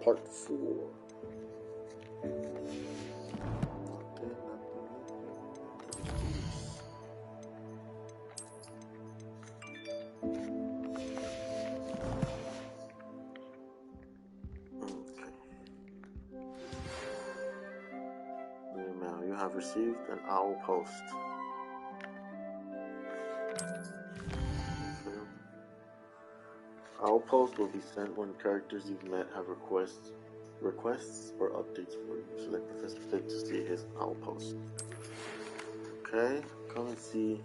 Part 4. Email. You have received an owl post. Owl post will be sent when characters you've met have requests or updates for you. Select Professor Fig to see his owl post. Okay, come and see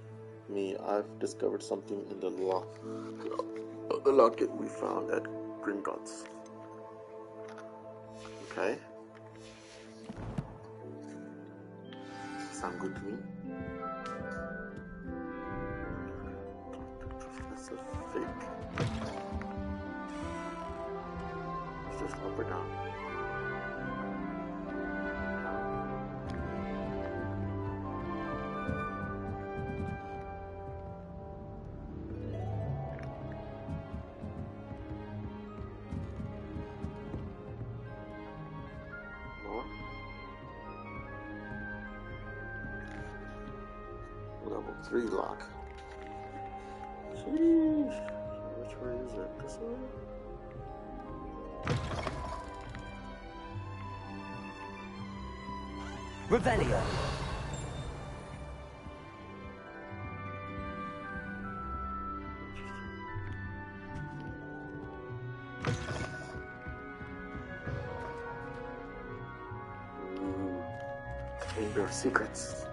me. I've discovered something in the locket we found at Gringotts. Okay. Sound good to me? Professor Fig. Is this up or down? Level 3 lock. Sheesh. Which way is it? This one? Revelio. Chamber of Secrets.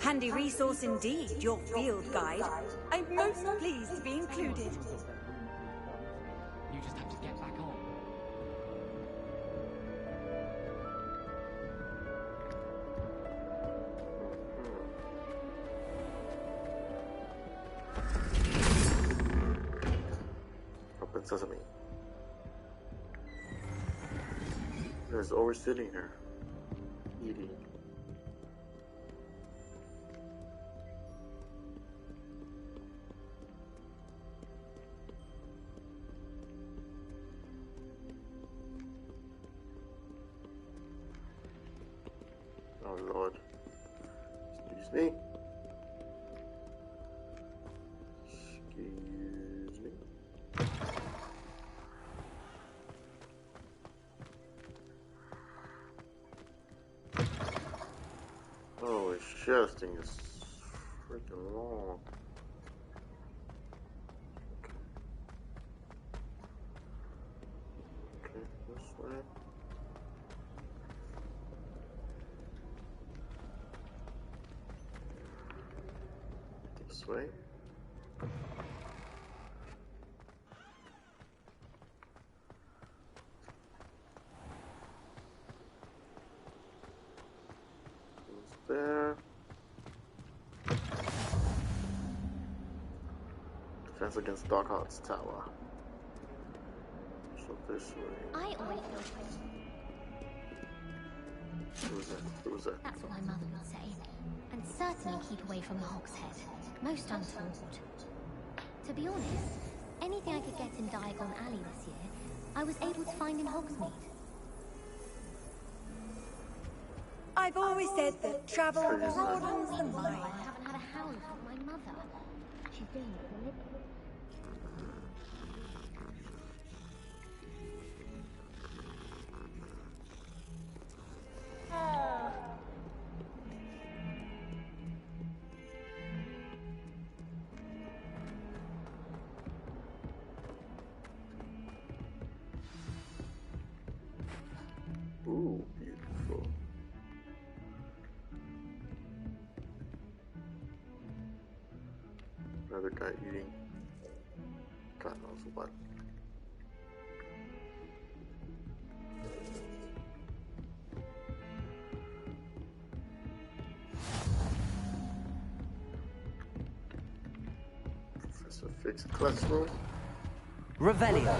Handy resource indeed, your field guide. I'm most pleased to be included. You just have to get back on. Open sesame. There's always sitting here, eating. Oh Lord. Excuse me. Excuse me. Holy shit, this thing is freaking long. Okay, this way. This way. Goes there. Defense against Dockhart's tower. So this way. I always feel. Who's that? Who's that? That's what my mother would say. And certainly keep away from the Hogshead. Most untoward. To be honest, anything I could get in Diagon Alley this year, I was able to find in Hogsmeade. I've always said that travel broadens the mind. I haven't had a howl from my mother. She's doing it for a living. Ooh, beautiful. Another guy eating God knows what. Professor Fig's classroom. Revelio.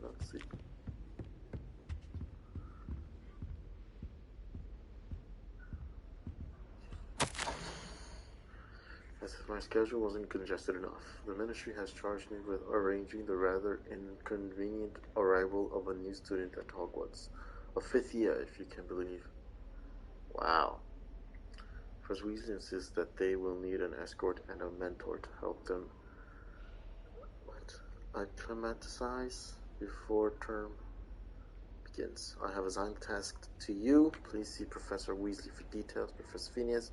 Let's see. As if my schedule wasn't congested enough, the ministry has charged me with arranging the rather inconvenient arrival of a new student at Hogwarts. A 5th year, if you can believe. Wow. Professor Weasley insists that they will need an escort and a mentor to help them acclimatize before term begins. I have assigned the task to you. Please see Professor Weasley for details. Professor Phineas,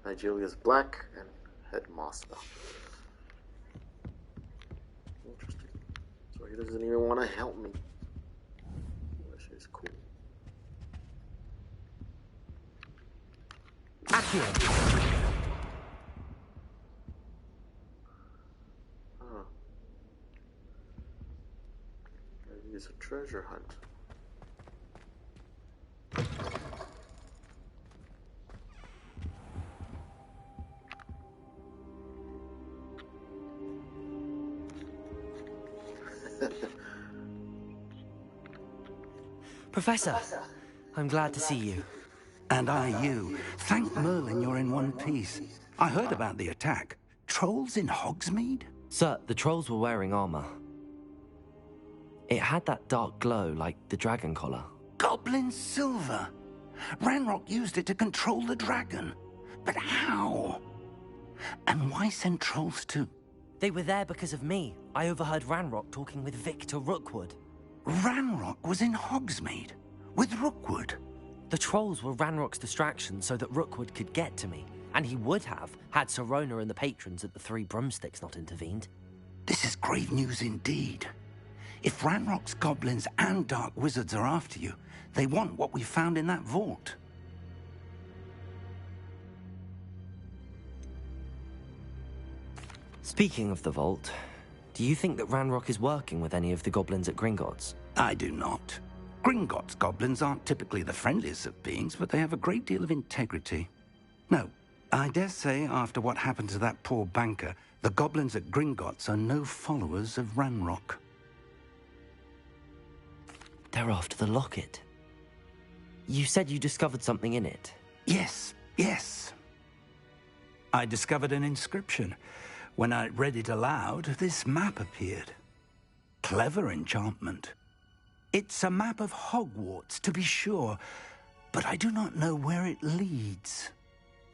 Nigelia's Black, and Headmaster. Interesting. So he doesn't even want to help me. Which is cool. Accio. Maybe it's a treasure hunt. Professor, I'm glad to see you. And I you. Thank Merlin you're in one piece. I heard about the attack. Trolls in Hogsmeade? Sir, the trolls were wearing armor. It had that dark glow like the dragon collar. Goblin silver. Ranrock used it to control the dragon. But how? And why send trolls too? They were there because of me. I overheard Ranrock talking with Victor Rookwood. Ranrock was in Hogsmeade with Rookwood. The trolls were Ranrock's distraction so that Rookwood could get to me. And he would have, had Sirona and the patrons at the Three Broomsticks not intervened. This is grave news indeed. If Ranrock's goblins and dark wizards are after you, they want what we found in that vault. Speaking of the vault, do you think that Ranrock is working with any of the goblins at Gringotts? I do not. Gringotts goblins aren't typically the friendliest of beings, but they have a great deal of integrity. No, I dare say after what happened to that poor banker, the goblins at Gringotts are no followers of Ranrock. They're after the locket. You said you discovered something in it. Yes. I discovered an inscription. When I read it aloud, this map appeared. Clever enchantment. It's a map of Hogwarts, to be sure, but I do not know where it leads.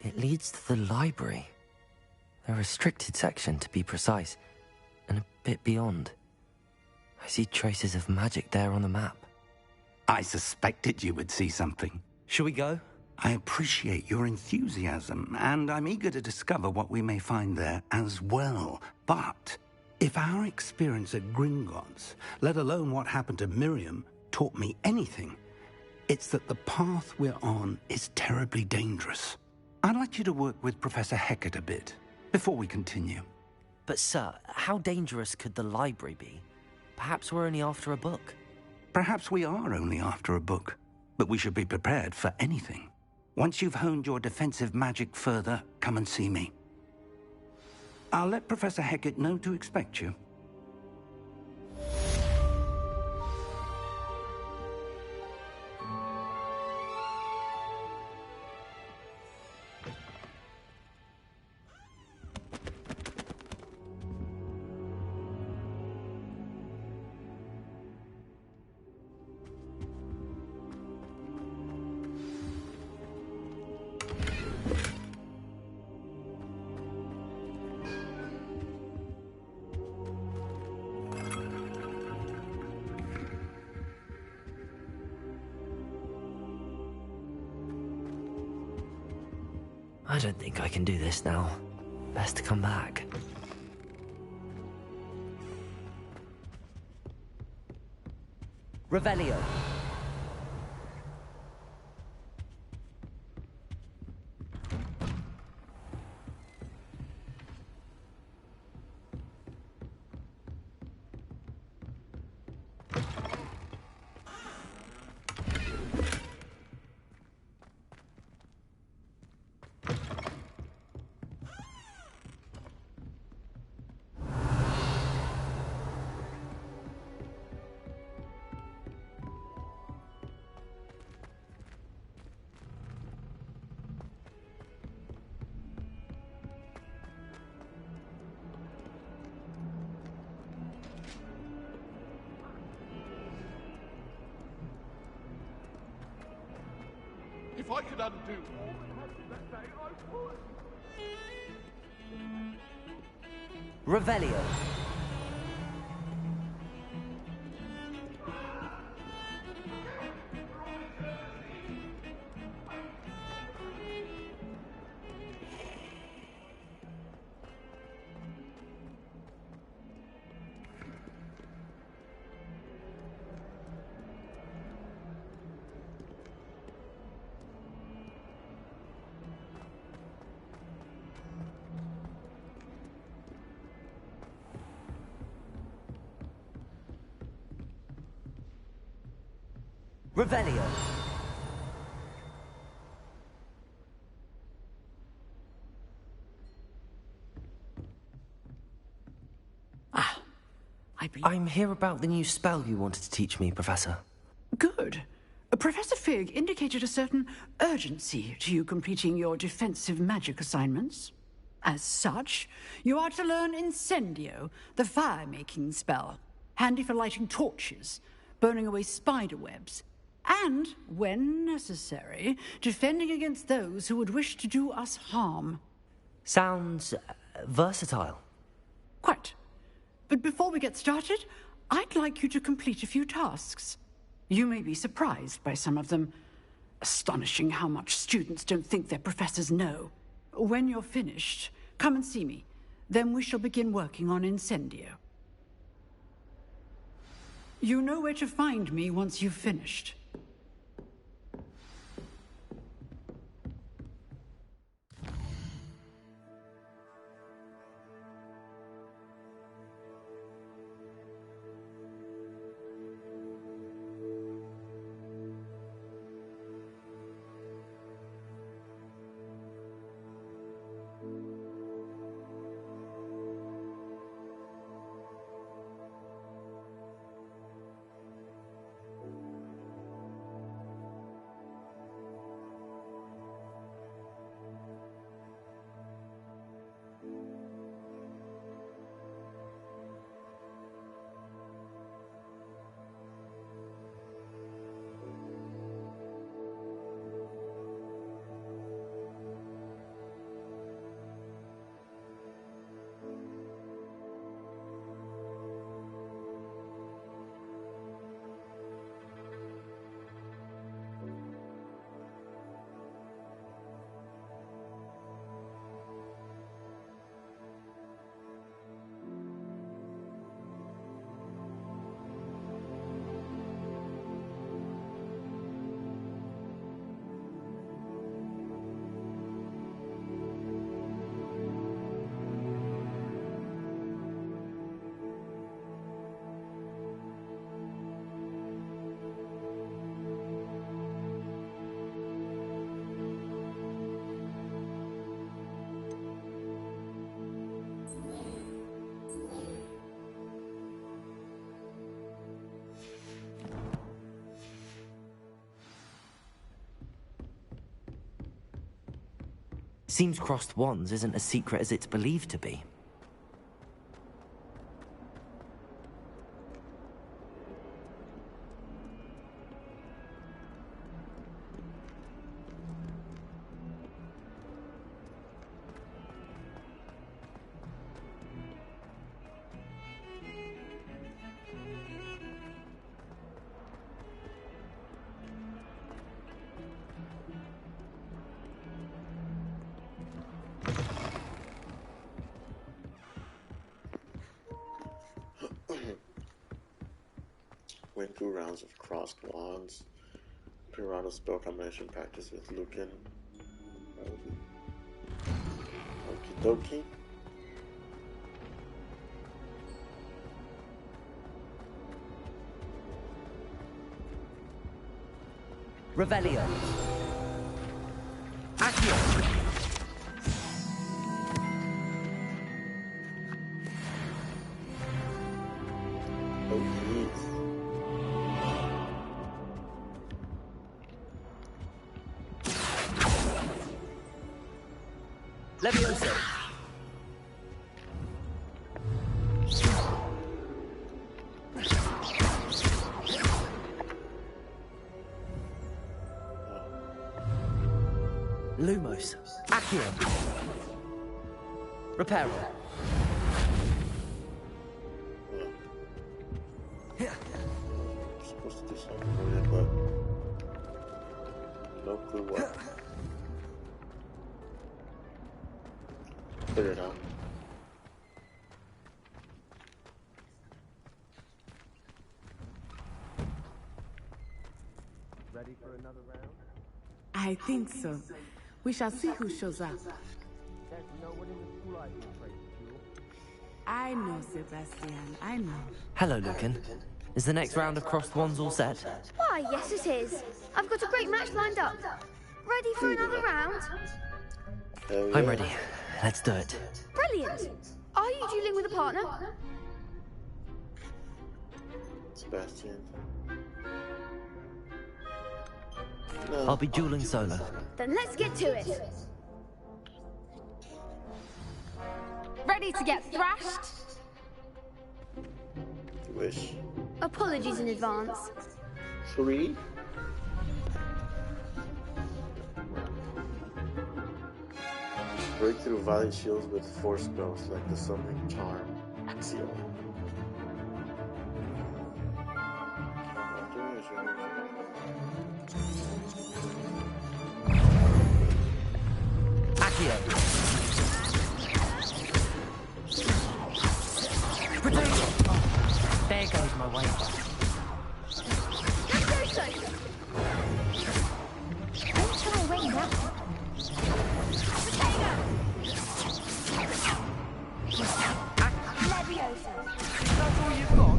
It leads to the library. The restricted section, to be precise, and a bit beyond. I see traces of magic there on the map. I suspected you would see something. Shall we go? I appreciate your enthusiasm, and I'm eager to discover what we may find there as well. But if our experience at Gringotts, let alone what happened to Miriam, taught me anything, it's that the path we're on is terribly dangerous. I'd like you to work with Professor Hecat a bit before we continue. But sir, how dangerous could the library be? Perhaps we're only after a book. Perhaps we are only after a book, but we should be prepared for anything. Once you've honed your defensive magic further, come and see me. I'll let Professor Hecat know to expect you. I don't think I can do this now. Best to come back. Revelio. If I could undo all that happened that day, I would. Revelio. Revelio. I'm here about the new spell you wanted to teach me, Professor. Good. Professor Fig indicated a certain urgency to you completing your defensive magic assignments. As such, you are to learn Incendio, the fire-making spell, handy for lighting torches, burning away spider webs, and, when necessary, defending against those who would wish to do us harm. Sounds versatile. Quite. But before we get started, I'd like you to complete a few tasks. You may be surprised by some of them. Astonishing how much students don't think their professors know. When you're finished, come and see me. Then we shall begin working on Incendio. You know where to find me once you've finished. Seems crossed wands isn't as secret as it's believed to be. Win 2 rounds of crossed wands. Pirata spell combination practice with Lucan. Okie dokie. Revelio. Accio. Oh, jeez. Levioso. Lumos. Accio. Reparo. I'm supposed to do something with it, but no clue what. Figure it out. Ready for another round? I think so. We shall see who shows up. There's no one in the school I can trace, Jewel. I know, Sebastian. I know. Hello, Lucan. Is the next round of crossed wands all set? Why, yes it is. I've got a great match lined up. Ready for another round? Hell yeah. I'm ready. Let's do it. Brilliant. Are you dueling with a partner? Sebastian. No. I'll be dueling solo. Then let's get to it. Ready to get thrashed? Wish. Apologies in advance. 3. Break through valley shields with force spells like the summoning charm. Axio. Accio. Potato. There goes my way. Don't try away now. Leviosa. That's all you've got?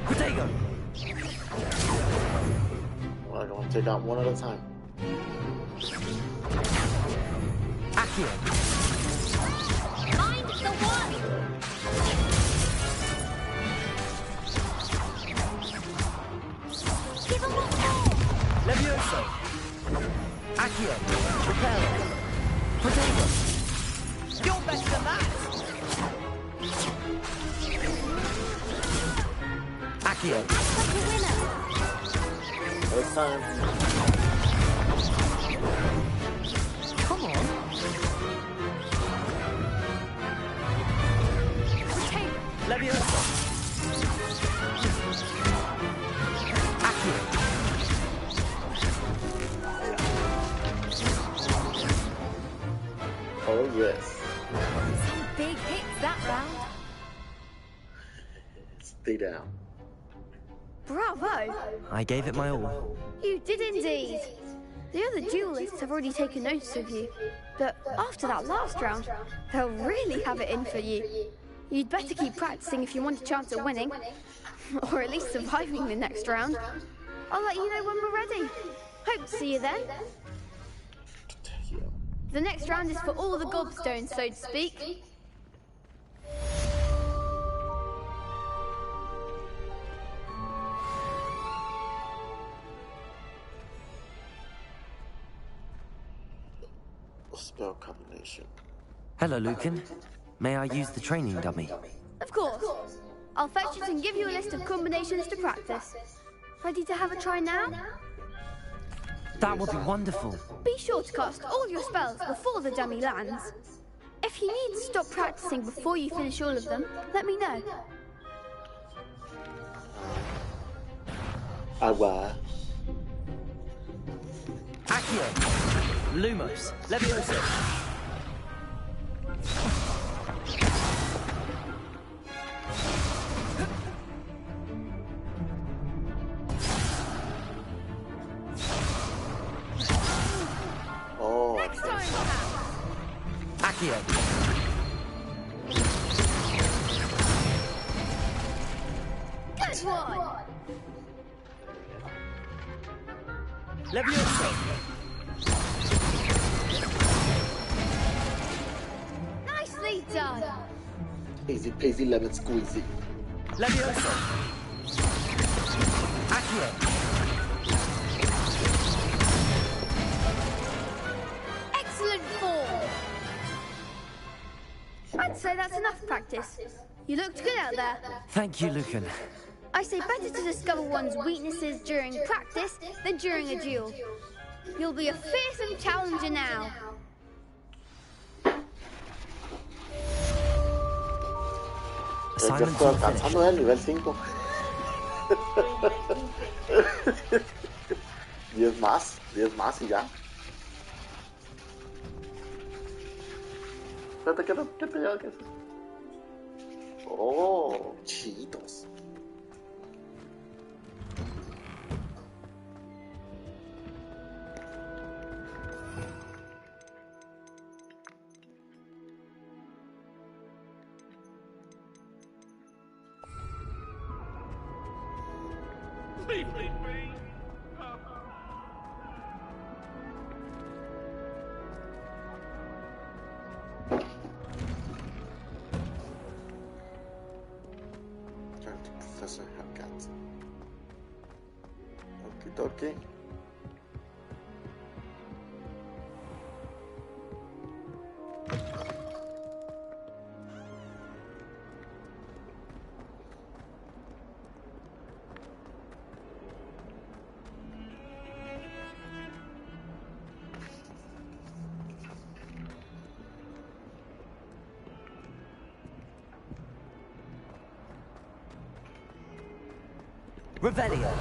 Potato. Alright, I'm gonna take out one at a time. Accio. Mind the one. Give him one more. Levioso. Accio. Reparo. Potato. You're better than that. Accio. Like a winner. It's time. Come on. Potato. Levioso. Accio. Oh yes. Some big hits that round. Stay down. Bravo. I gave it my all. You did indeed. The other duelists have already taken notice of you, but after that last round, they'll really have it in for you. You'd better keep practicing if you want a chance at winning, or at least surviving the next round. I'll let you know when we're ready. Hope to see you then. The next round is for all the gobstones, so to speak. Spell combination. Hello, Lucan. May I use the training dummy? Of course. I'll fetch it and give you a list of combinations to practice. Ready to have a try now? That would be wonderful. Be sure to cast all your spells before the dummy lands. If you need to stop practicing before you finish all of them, let me know. Agua. Accio. Lumos. Levioso. Oh, Next time, Accio. good one. Levioso. Nicely done. easy peasy lemon squeezy. Levioso. Accio. Excellent form. I'd say that's enough practice. You looked good out there. Thank you, Lucan. I say better to discover one's weaknesses during practice than during a duel. You'll be a fearsome challenger now. Ya estoy alcanzando el nivel 5. 10 más y ya. Espérate, ¿qué te lleva? ¿Qué es eso? Oh, chitos. Turn to Professor Hogwarts. Okie dokie. Revelio.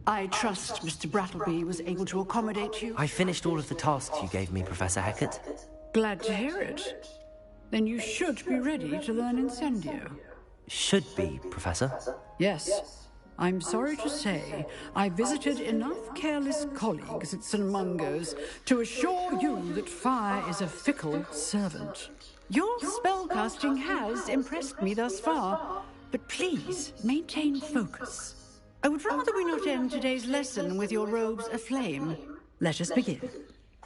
I trust Mr. Brattleby was able to accommodate you. I finished all of the tasks you gave me, Professor Hecat. Glad to hear it. Then you should be ready to learn Incendio. Should be, Professor. Yes. I'm sorry to say, I visited enough careless colleagues at St. Mungo's to assure you that fire is a fickle servant. Your spellcasting has impressed me thus far, but please maintain focus. I would rather we not end today's lesson with your robes aflame. Let us begin.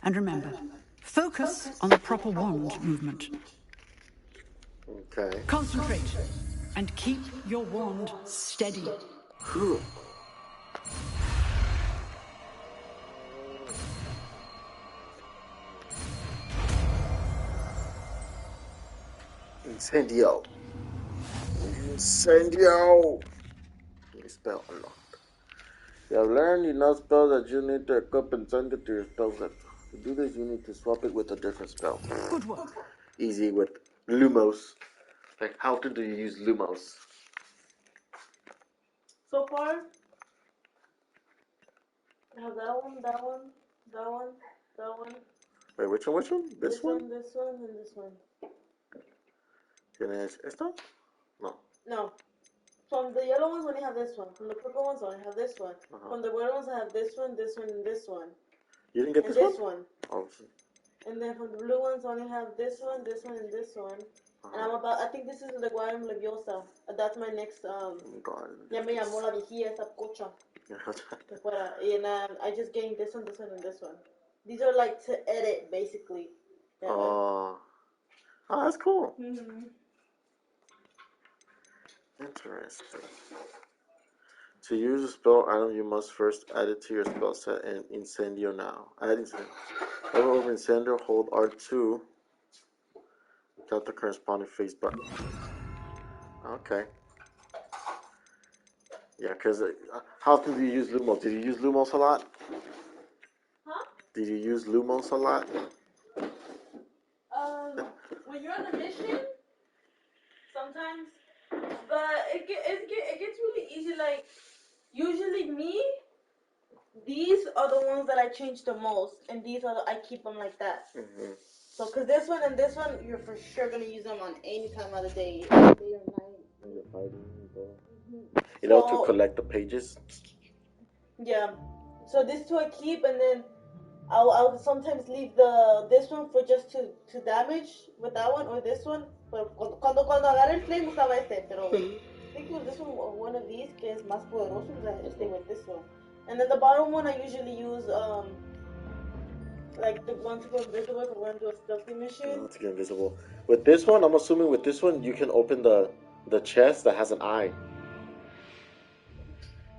And remember, focus on the proper wand movement. Okay. Concentrate and keep your wand steady. Incendio. Incendio. Spell unlocked. You have learned enough spells that you need to equip and send it to your spell set. To do this, you need to swap it with a different spell. Good work. Easy with Lumos. Like, how do you use Lumos? So far, I have that one, that one, that one, that one. Wait, which one? This one? This one, and this one. ¿Tienes esta? No. No. From the yellow ones, I only have this one. From the purple ones, I only have this one. From the red ones, I have this one, and this one. You didn't get and this one? Oh, shit. And then from the blue ones, I only have this one, and this one. And I think this is the Guayam Leviosa. That's my next, Ya me llamó la vigía esa cocha. And I just gained this one, and this one. These are like to edit, basically. Oh, that's cool. Mm-hmm. Interesting. To use a spell item, you must first add it to your spell set in Incendio now. Add Incendio. Over Incendio, hold R2. Got the corresponding face button. Okay. Yeah, because how often do you use Lumos? Did you use Lumos a lot? Huh? Did you use Lumos a lot? When you're on a mission, sometimes, but it gets really easy. Like usually me, these are the ones that I change the most, and these are I keep them like that. Mm-hmm. So, cause this one and this one, you're for sure gonna use them on any time of the day or night. When you're fighting, you know, to collect the pages. Yeah. So these two I keep, and then I'll sometimes leave this one for just to damage with that one or this one. Pero cuando agarré el flame usaba este, pero I think it was this one of these que es más poderoso. I stay with this one, and then the bottom one I usually use like the one to go invisible if I want to do a stealthy mission. No, to get invisible. With this one, I'm assuming with this one you can open the chest that has an eye.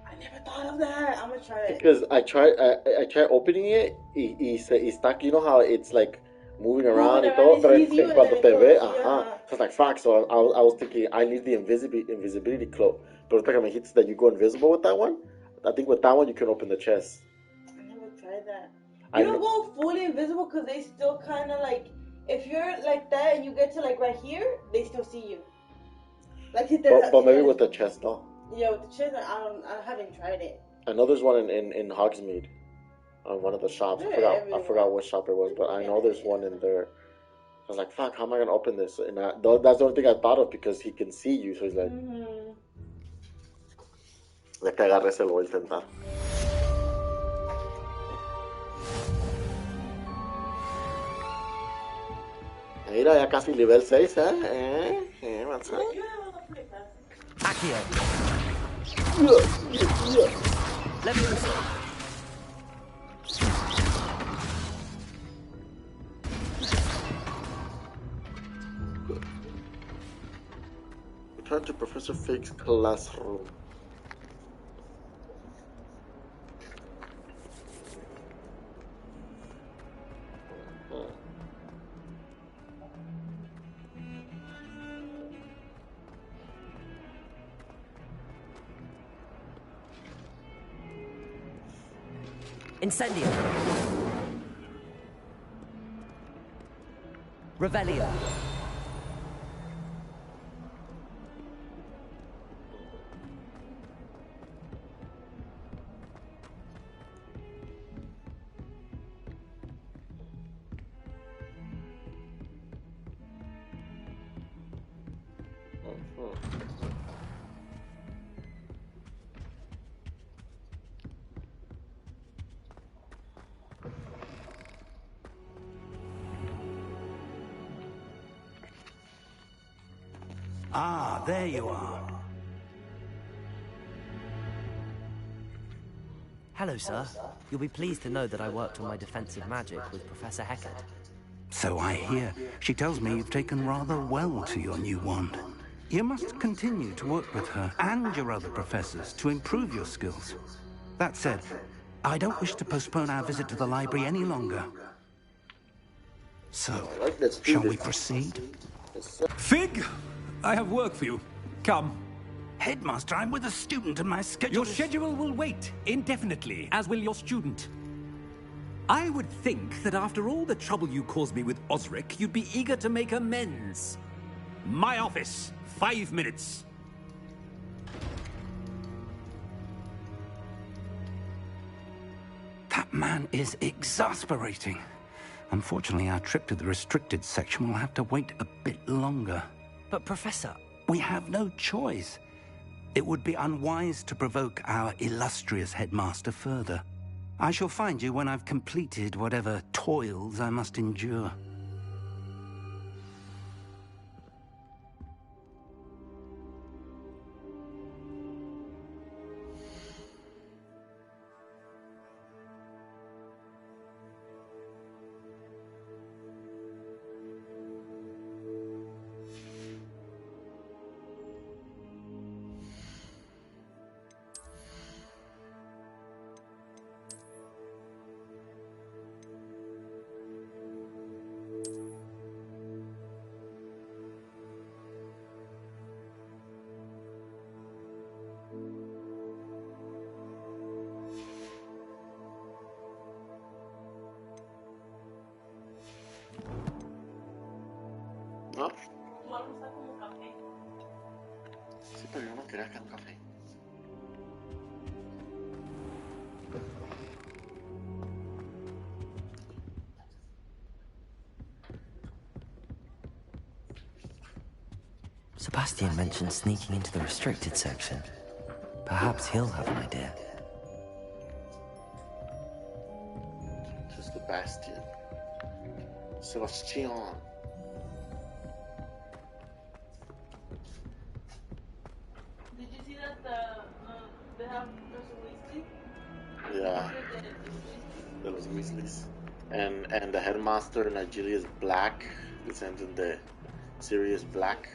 I never thought of that. I'm gonna try it. Because I tried opening it. It's stuck. You know how it's like moving around y Moving todo, around, pero he sees you, and cuando then te he ve, goes, ajá. yeah. So it's like, fuck, so I was thinking, I need the invisibility cloak. Pero ahorita que me dijiste that you go invisible with that one, I think with that one you can open the chest. I never tried that. You don't go fully invisible because they still kind of like, if you're like that and you get to like right here, they still see you. Like but maybe with the chest though. Yeah, with the chest, I haven't tried it. I know there's one in Hogsmeade, on one of the shops. I forgot what shop it was, but I know there's one in there. I was like, fuck, how am I gonna open this? And that's the only thing I thought of because he can see you, so he's like, de que agarre se lo voy a intentar. Mira, ya casi nivel 6, what's up? Accio. Let me listen. Return to Professor Fig's classroom. Incendio. Revelio. Ah, there you are. Hello, sir. You'll be pleased to know that I worked on my defensive magic with Professor Hecat. So I hear. She tells me you've taken rather well to your new wand. You must continue to work with her and your other professors to improve your skills. That said, I don't wish to postpone our visit to the library any longer. So, shall we proceed? Fig, I have work for you. Come. Headmaster, I'm with a student and my schedule Your schedule will wait indefinitely, as will your student. I would think that after all the trouble you caused me with Osric, you'd be eager to make amends. My office, 5 minutes. That man is exasperating. Unfortunately, our trip to the restricted section will have to wait a bit longer. But, Professor... We have no choice. It would be unwise to provoke our illustrious headmaster further. I shall find you when I've completed whatever toils I must endure. ¿No? Sí, pero yo no quería que un café. Sebastian mentioned sneaking into the restricted section. Perhaps he'll have an idea. Just Sebastian. Sebastian. Did you see that they have Professor Weasley? Yeah. De los Weasleys. And the headmaster in Nigeria is black. Descendant de Sirius Black.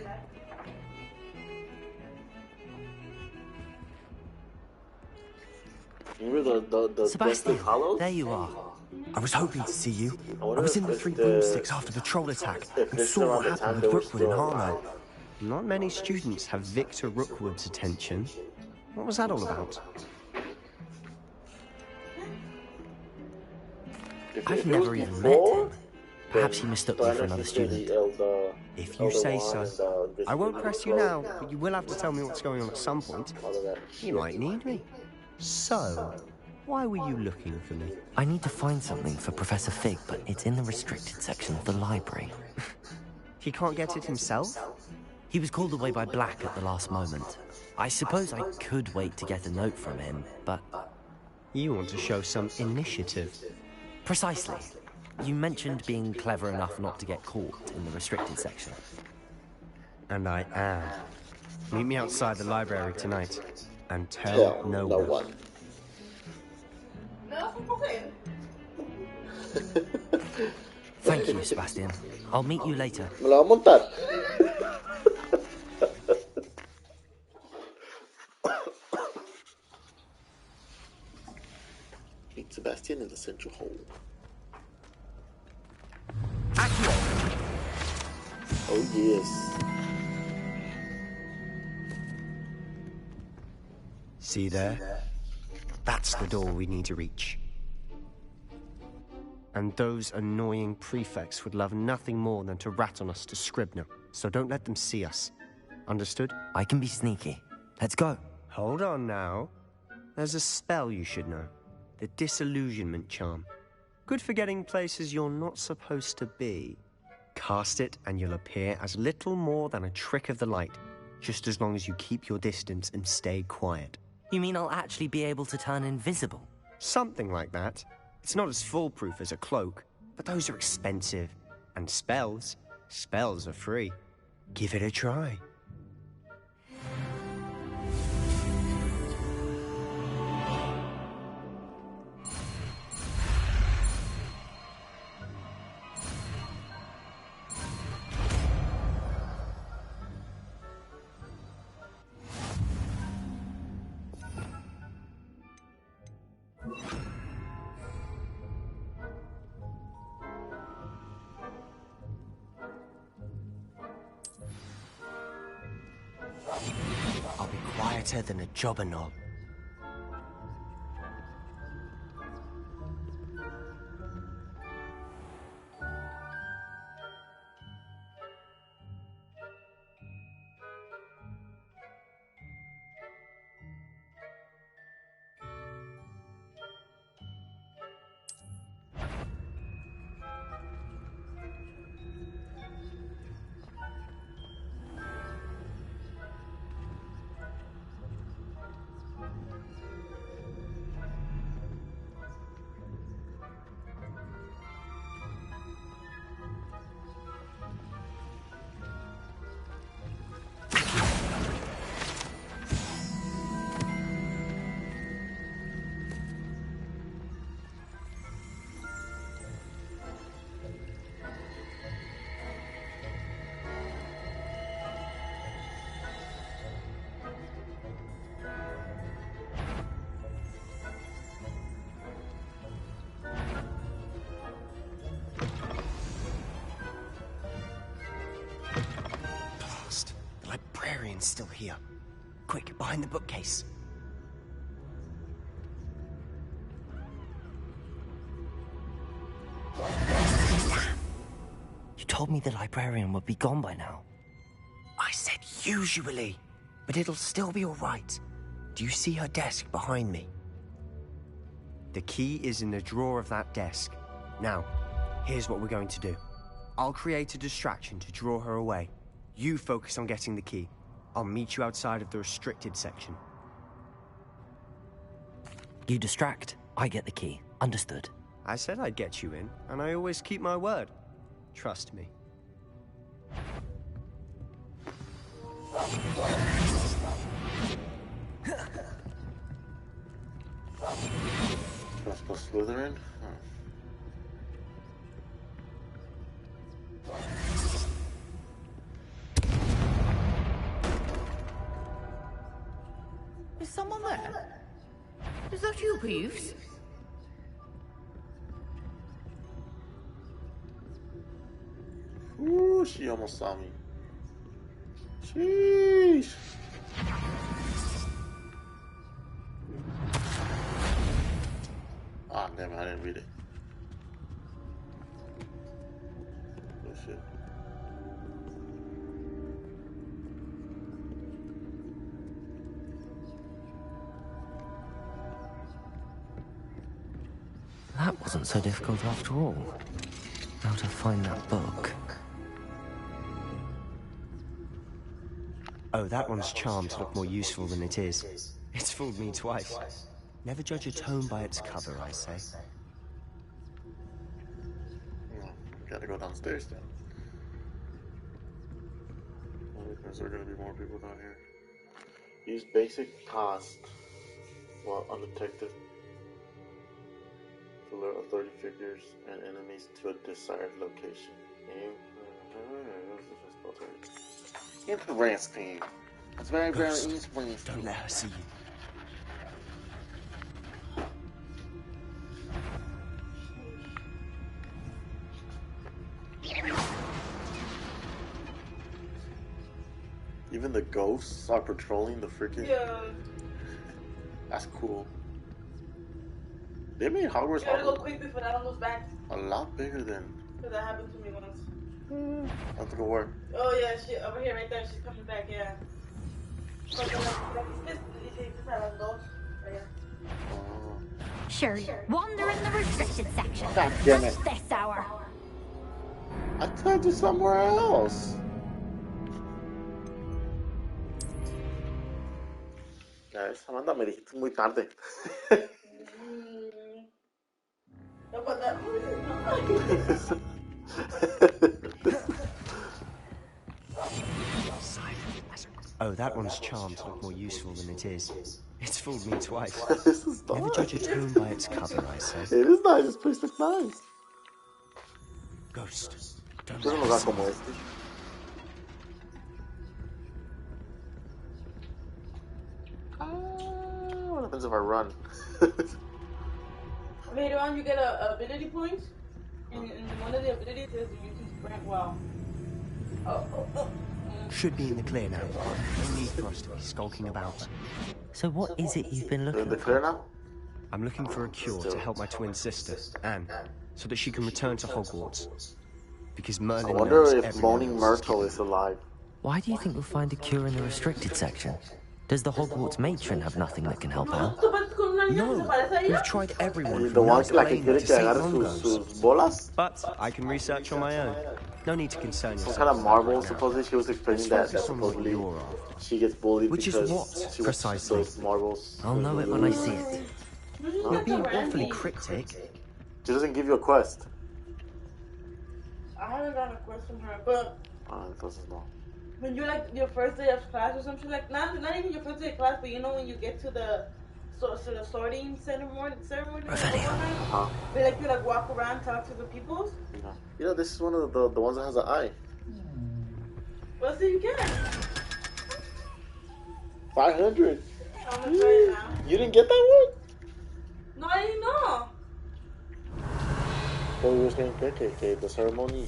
Remember the Sebastian, Hollows? there you are. I was hoping to see you. I I wonder was in if the it's Three the- Broomsticks after the troll attack if and this is saw around what the happened time with they were Rookwood and still Harlow. around. Not many students have Victor Rookwood's attention. What was that all about? I've never even met him. Perhaps he mistook me for another student. If you say so. I won't press you now, but you will have to tell me what's going on at some point. You might need me. So, why were you looking for me? I need to find something for Professor Fig, but it's in the restricted section of the library. He can't get it himself? He was called away by Black at the last moment. I suppose I could wait to get a note from him, but... You want to show some initiative. Precisely. You mentioned being clever enough not to get caught in the restricted section. And I am. Meet me outside the library tonight, and tell no one. Thank you, Sebastian. I'll meet you later. Me la voy a montar. Meet Sebastian in the central hall. Oh yes. See there? That's the door we need to reach. And those annoying prefects would love nothing more than to rat on us to Scribner, so don't let them see us. Understood? I can be sneaky. Let's go. Hold on now. There's a spell you should know. The Disillusionment Charm. Good for getting places you're not supposed to be. Cast it and you'll appear as little more than a trick of the light, just as long as you keep your distance and stay quiet. You mean I'll actually be able to turn invisible? Something like that. It's not as foolproof as a cloak, but those are expensive. And spells are free. Give it a try. I'll be quieter than a jobber knob. Still here. Quick, behind the bookcase. You told me the librarian would be gone by now. I said usually, but it'll still be all right. Do you see her desk behind me? The key is in the drawer of that desk. Now, here's what we're going to do. I'll create a distraction to draw her away. You focus on getting the key. I'll meet you outside of the restricted section. You distract, I get the key. Understood. I said I'd get you in, and I always keep my word. Trust me. That's plus Slytherin? Is someone there? Is that you, Peeves? Ooh, she almost saw me. Sheesh. Ah, damn it, I didn't read it. Oh shit. That wasn't so difficult after all. How to find that book. Oh, that one's charmed to look more useful than it is. It's fooled me twice. Never judge a tome by its cover, I say. Well, gotta go downstairs then. Because there are gonna be more people down here. Use basic task while undetected to lure authority figures and enemies to a desired location. Interesting. It's very, very interesting. Don't let her see you. Even the ghosts are patrolling the freaking. Yeah. That's cool. They made Hogwarts. You gotta go quick before that one goes back. A lot bigger than. Because that happened to me once. I have to go where? Oh yeah, she over here, right there. She's coming back. Yeah. Sure, wander in the restricted section. God damn it. Just this hour. I tried to somewhere else. Samantha, me dijiste muy tarde. Oh, that one's charmed to look more useful than it is. It's fooled me twice. This is Never judge a tome by its cover, I say. It is nice. This place looks nice. Ghost. Don't Yo no let lugar her como este. What happens if I run? Later on, you get a ability point, and one of the abilities is you can sprint well. Should be in the clear now. No need for us to be skulking about. So what is it you've been looking In the for? clear now? I'm looking for a cure to help my twin sister, Anne, so that she can return to Hogwarts. Because Merlin I wonder knows if everyone Moaning else Myrtle is alive. Why do you think we'll find a cure in the restricted section? Does the Hogwarts matron have nothing that can help out? No, we've tried everyone The from one Nurse la que Lane quiere to que St. agarre Mungo's. sus bolas. But I can research on my own. No need to concern Some yourself. kind of marble, right now. supposedly. She was explaining that Focus on what supposedly you're after. she gets bullied Which is because what, she precisely? those marbles. I'll know it when I see it. You're being awfully cryptic. She doesn't give you a quest. I haven't gotten a quest from her, but Entonces no. when you're like your first day of class or something like not even your first day of class, but you know when you get to the sorting ceremony, they like you like walk around, talk to the peoples. No. You know, this is one of the ones that has an eye. Well, see, you can. 500. I'm gonna try it now. You didn't get that one? No, I didn't know. But we were saying que the ceremony.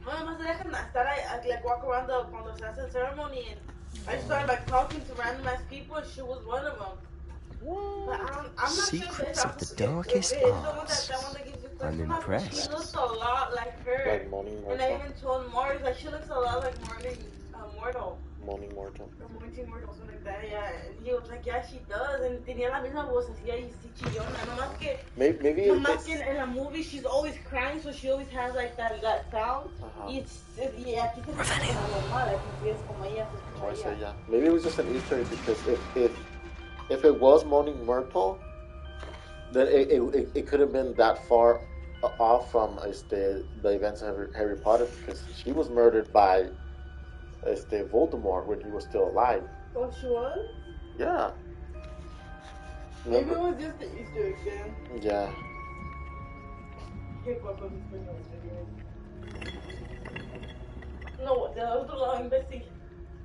No, además se dejan estar I like walk around cuando se hace the ceremony, and I started like talking to random ass people, and she was one of them. But I'm not Secrets sure of the darkest arts. I'm impressed. She looks a lot like her. Like Moaning And I Myrtle. even told Mars like she looks a lot like Mortal. Moaning Myrtle. Or Moaning Myrtle, something like that, yeah. And he was like, yeah, she does. And tenía la misma voz así ahí, sí chillona. Nomás que, Maybe nomás que in a movie she's always crying, so she always has like that sound. Y aquí se escucha normal, aquí es como ella se Oh, I escucha say ella. yeah. Maybe it was just an Easter egg because if it was Moaning Myrtle, then it could have been that far off from the events of Harry Potter because she was murdered by Voldemort when he was still alive. Oh, she was? Yeah. Maybe it was just the Easter egg then. Yeah. No, del otro lado, imbécil.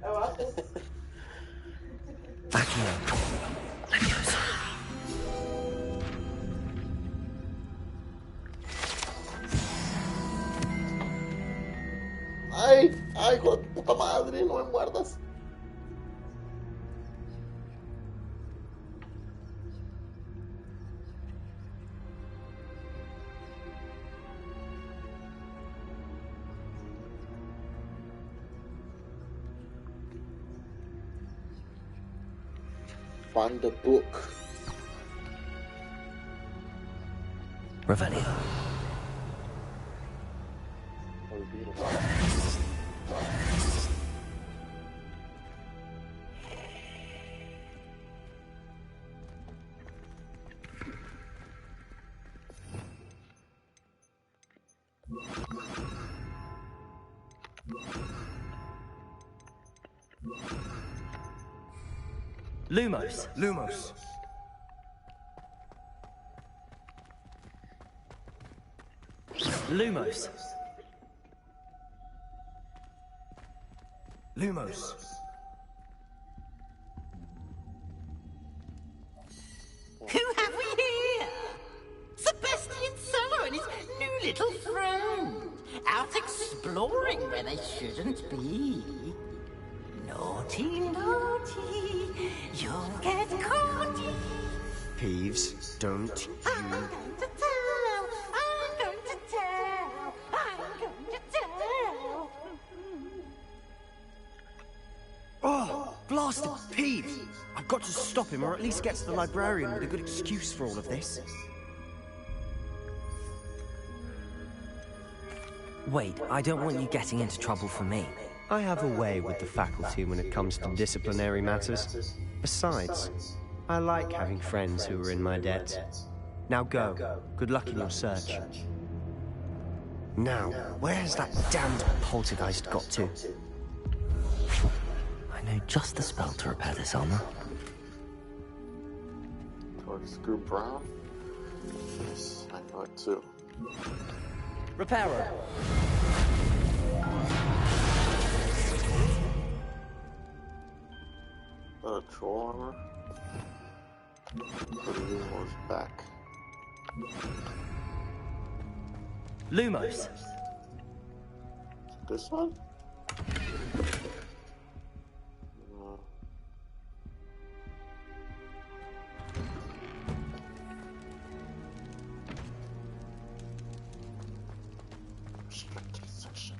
Abajo. Back here. Leviosa. Find the book. Revelio. Lumos. Lumos. Lumos. Lumos. Who have we here? Sebastian Cello and his new little friend. Out exploring where they shouldn't be. Naughty, naughty, you'll get caught. Peeves, don't you... I'm going to tell, I'm going to tell, I'm going to tell. Oh, blasted Peeves! I've got to stop him, or at least get to the librarian with a good excuse for all of this. Wait, I don't want you getting into trouble for me. I have a way with the faculty when it comes to disciplinary matters. Besides, I like having friends who are in my debt. Now go. Good luck in your search. Now, where has that damned poltergeist got to? I know just the spell to repair this armor. Screw Brown? Yes, I know it too. Reparo. Troll armor. Put Lumos back. Lumos. This one? Restricted section.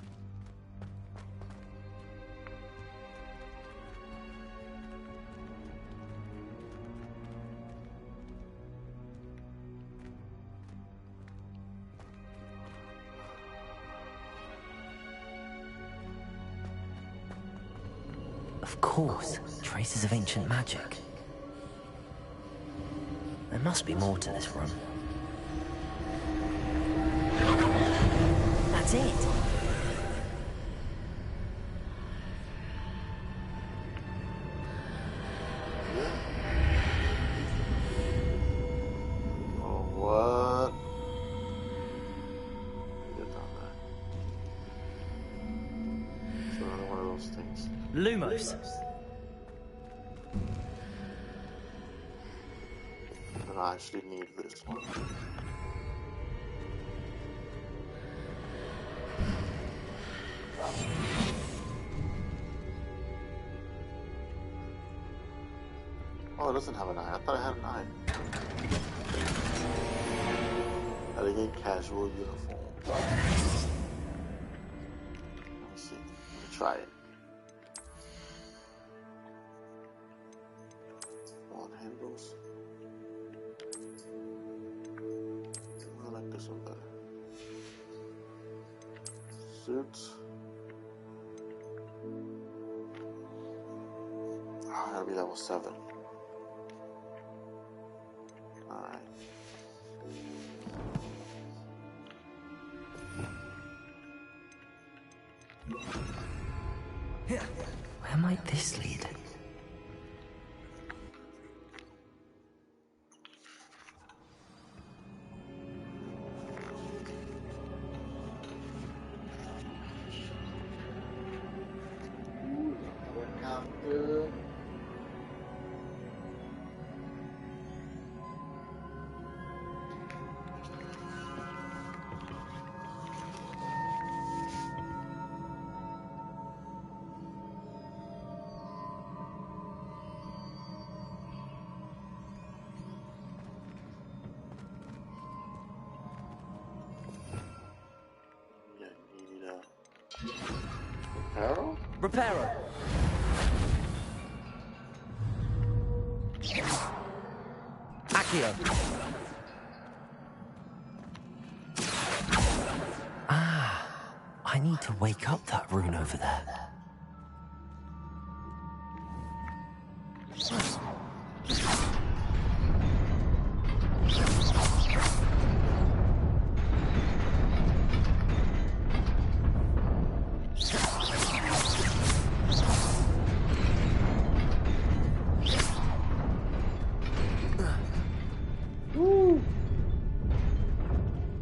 Of course, traces of ancient magic. There must be more to this room. That's it. Oh, what? Get down there. It's another one of those things. Lumos. And I actually need this one. Oh, it doesn't have an eye. I thought it had an eye. Elegant casual uniform. Let me see. Let me try it. Wand handles. I like this one better. Suits. Oh, that'll be level 7. Alright. Where might this lead? Reparo? Reparo. Accio! Ah, I need to wake up that rune over there.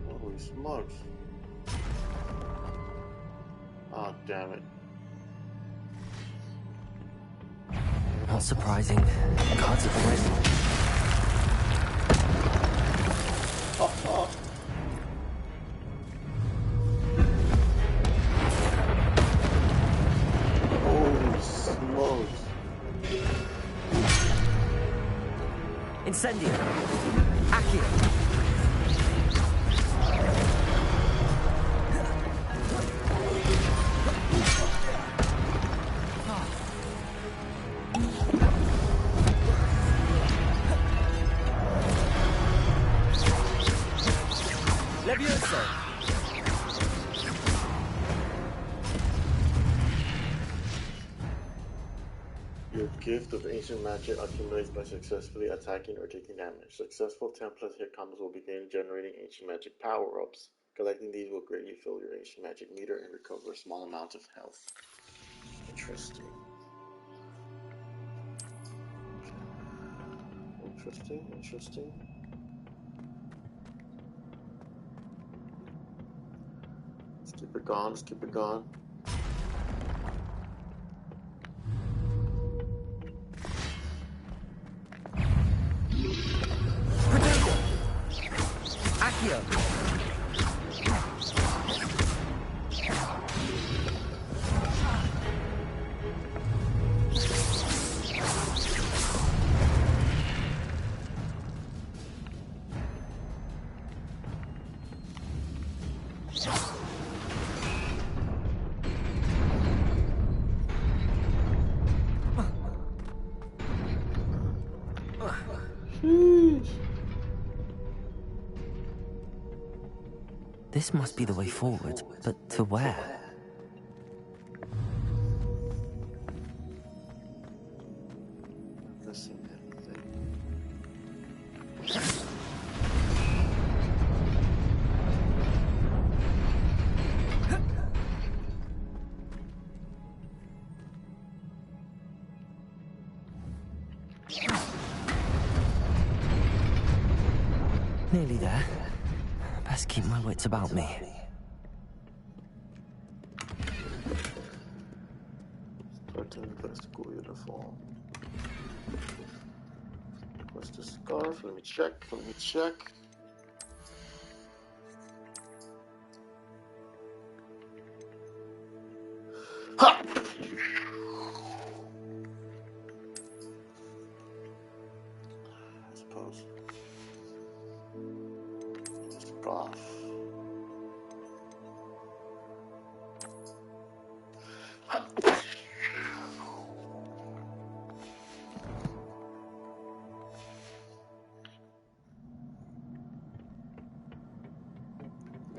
Holy smokes. Oh, damn it. Not surprising. Cards of the wind. Holy smokes. Incendio! Accio! Levioso! Your gift of ancient magic accumulates by successfully attacking or taking damage. Successful 10+ hit combos will begin generating ancient magic power-ups. Collecting these will greatly fill your ancient magic meter and recover a small amount of health. Interesting. Interesting. Let's keep it going. Accio! This must be the way forward, but to where? Missing anything. Nearly there. Best keep my wits about me. Starting best school uniform. What's the scarf? Let me check. Ha! I suppose. Scarf.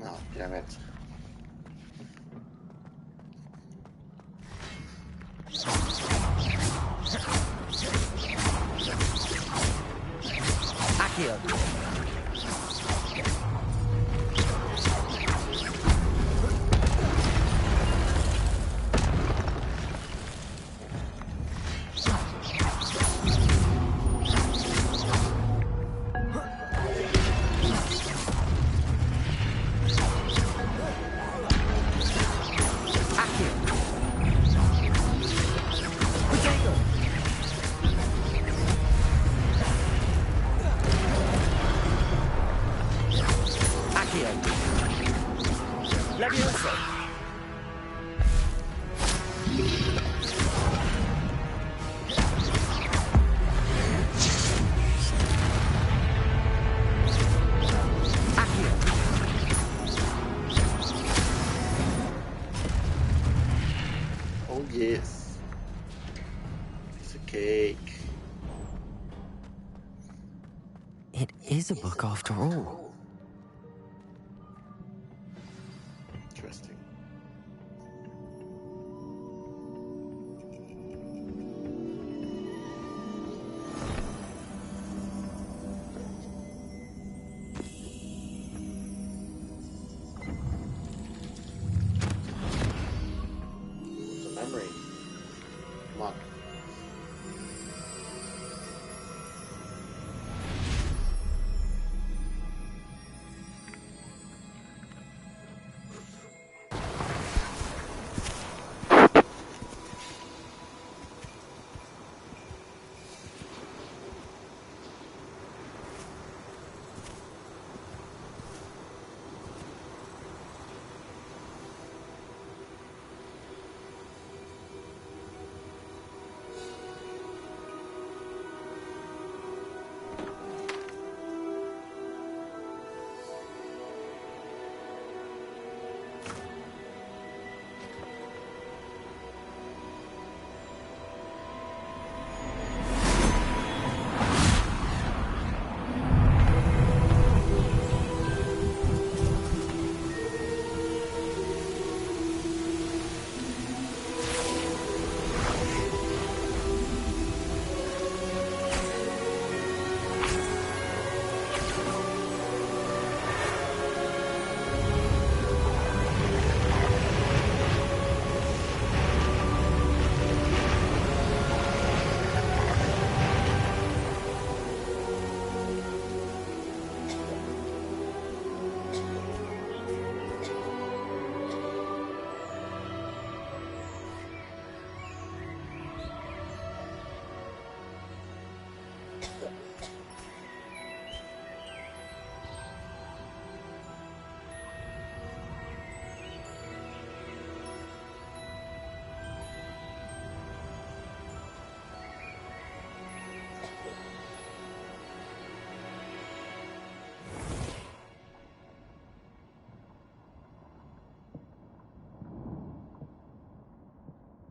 Oh, damn it. Accio! It is a book after all. Interesting. It's a memory. Come on.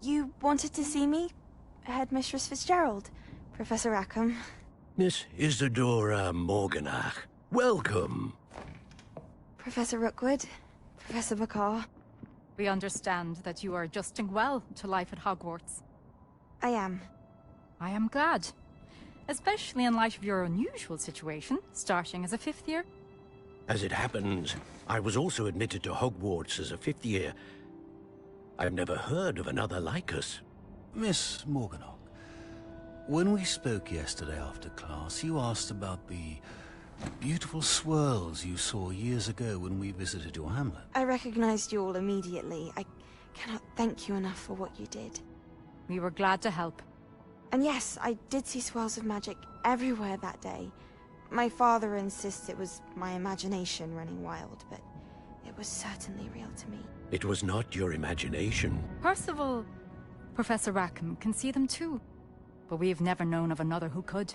You wanted to see me? Headmistress Fitzgerald? Professor Rackham? Miss Isadora Morganach, welcome. Professor Rookwood? Professor Bakar? We understand that you are adjusting well to life at Hogwarts. I am. I am glad. Especially in light of your unusual situation, starting as a 5th year. As it happens, I was also admitted to Hogwarts as a 5th year. I've never heard of another like us. Miss Morganach, when we spoke yesterday after class, you asked about the beautiful swirls you saw years ago when we visited your hamlet. I recognized you all immediately. I cannot thank you enough for what you did. We were glad to help. And yes, I did see swirls of magic everywhere that day. My father insists it was my imagination running wild, but it was certainly real to me. It was not your imagination. Percival, Professor Rackham can see them too. But we have never known of another who could.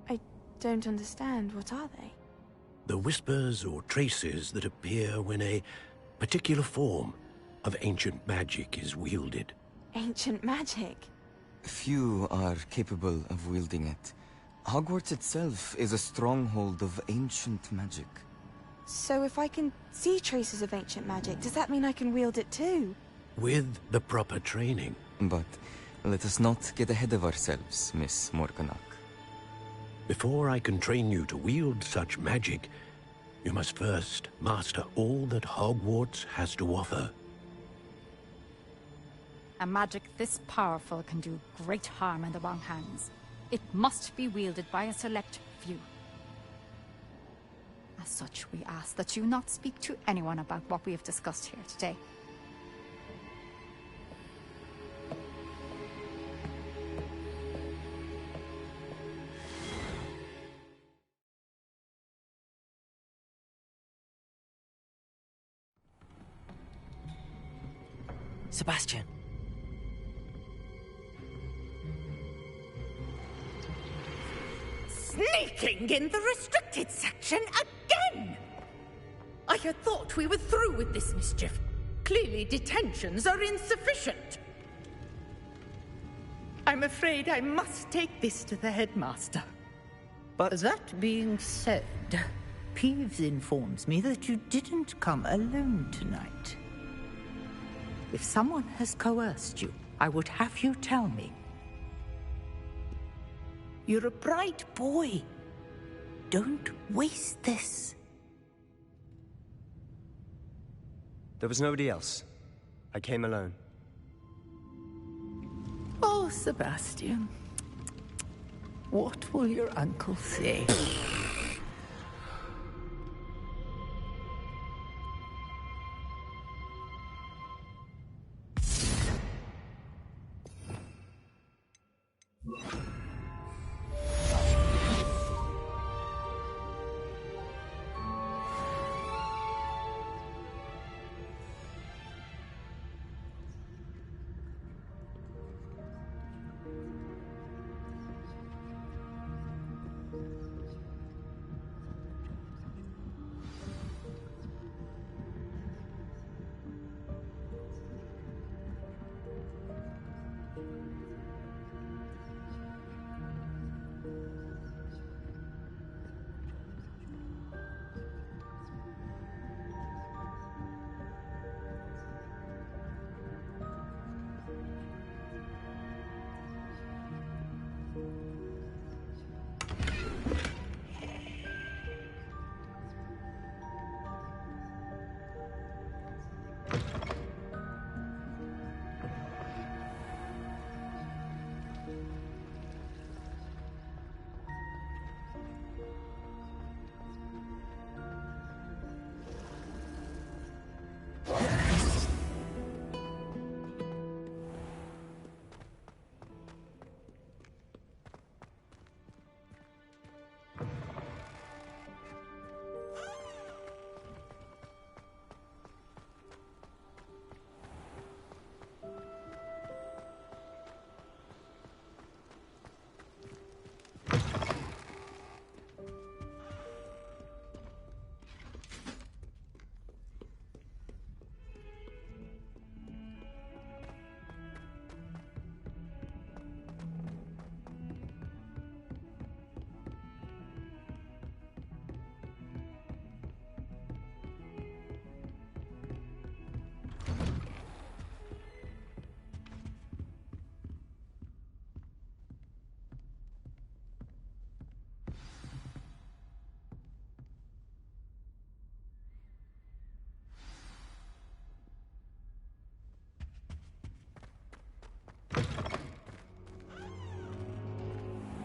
I don't understand. What are they? The whispers or traces that appear when a particular form of ancient magic is wielded. Ancient magic? Few are capable of wielding it. Hogwarts itself is a stronghold of ancient magic. So if I can see traces of ancient magic, does that mean I can wield it too? With the proper training. But let us not get ahead of ourselves, Miss Morganach. Before I can train you to wield such magic, you must first master all that Hogwarts has to offer. A magic this powerful can do great harm in the wrong hands. It must be wielded by a select few. As such, we ask that you not speak to anyone about what we have discussed here today. Sebastian. Sneaking in the restricted section again! I had thought we were through with this mischief. Clearly detentions are insufficient. I'm afraid I must take this to the headmaster. But... That being said, Peeves informs me that you didn't come alone tonight. If someone has coerced you, I would have you tell me. You're a bright boy. Don't waste this. There was nobody else. I came alone. Oh, Sebastian. What will your uncle say?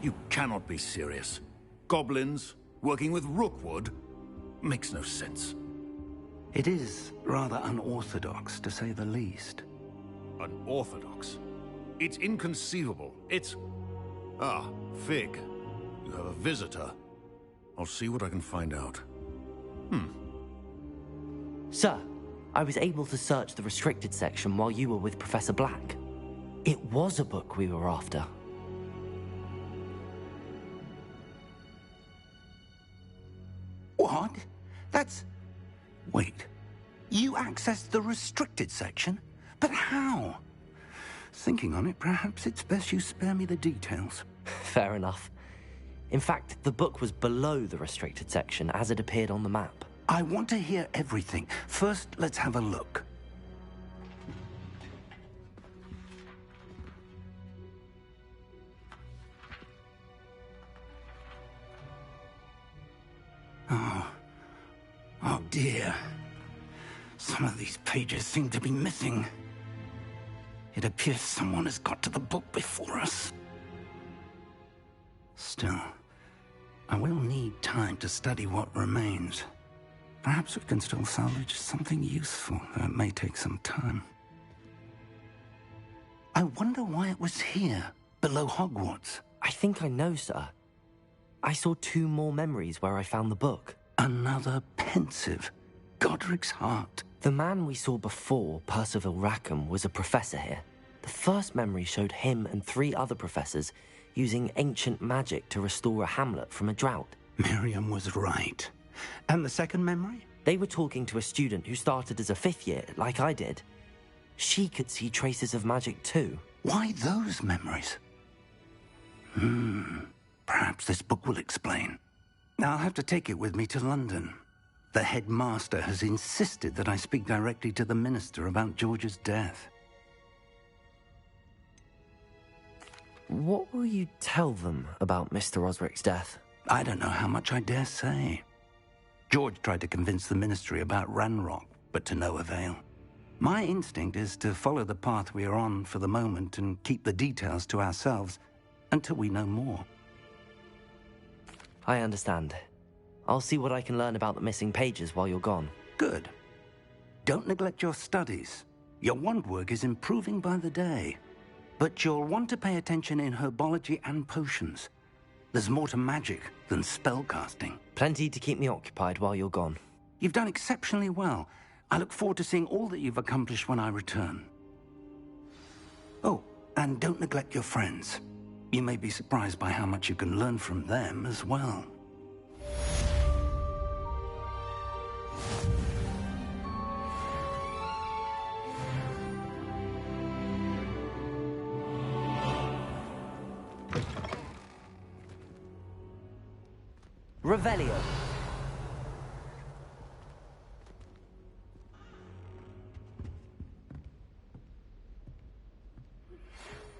You cannot be serious. Goblins working with Rookwood? Makes no sense. It is rather unorthodox, to say the least. Unorthodox? It's inconceivable. It's... Ah, Fig. You have a visitor. I'll see what I can find out. Sir, I was able to search the restricted section while you were with Professor Black. It was a book we were after. What? That's... Wait. You accessed the restricted section? But how? Thinking on it, perhaps it's best you spare me the details. Fair enough. In fact, the book was below the restricted section as it appeared on the map. I want to hear everything. First, let's have a look. Oh dear. Some of these pages seem to be missing. It appears someone has got to the book before us. Still, I will need time to study what remains. Perhaps we can still salvage something useful, though it may take some time. I wonder why it was here, below Hogwarts. I think I know, sir. I saw 2 more memories where I found the book. Another pensive. Godric's heart. The man we saw before, Percival Rackham, was a professor here. The first memory showed him and 3 other professors using ancient magic to restore a hamlet from a drought. Miriam was right. And the second memory? They were talking to a student who started as a 5th year, like I did. She could see traces of magic too. Why those memories? Perhaps this book will explain. I'll have to take it with me to London. The headmaster has insisted that I speak directly to the minister about George's death. What will you tell them about Mr. Osric's death? I don't know how much I dare say. George tried to convince the ministry about Ranrock, but to no avail. My instinct is to follow the path we are on for the moment and keep the details to ourselves until we know more. I understand. I'll see what I can learn about the missing pages while you're gone. Good. Don't neglect your studies. Your wand work is improving by the day. But you'll want to pay attention in herbology and potions. There's more to magic than spellcasting. Plenty to keep me occupied while you're gone. You've done exceptionally well. I look forward to seeing all that you've accomplished when I return. Oh, and don't neglect your friends. You may be surprised by how much you can learn from them as well. Revelio.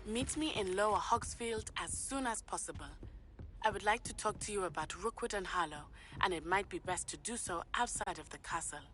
Meet me in Lower Hogsfield as soon as possible. I would like to talk to you about Rookwood and Harlow, and it might be best to do so outside of the castle.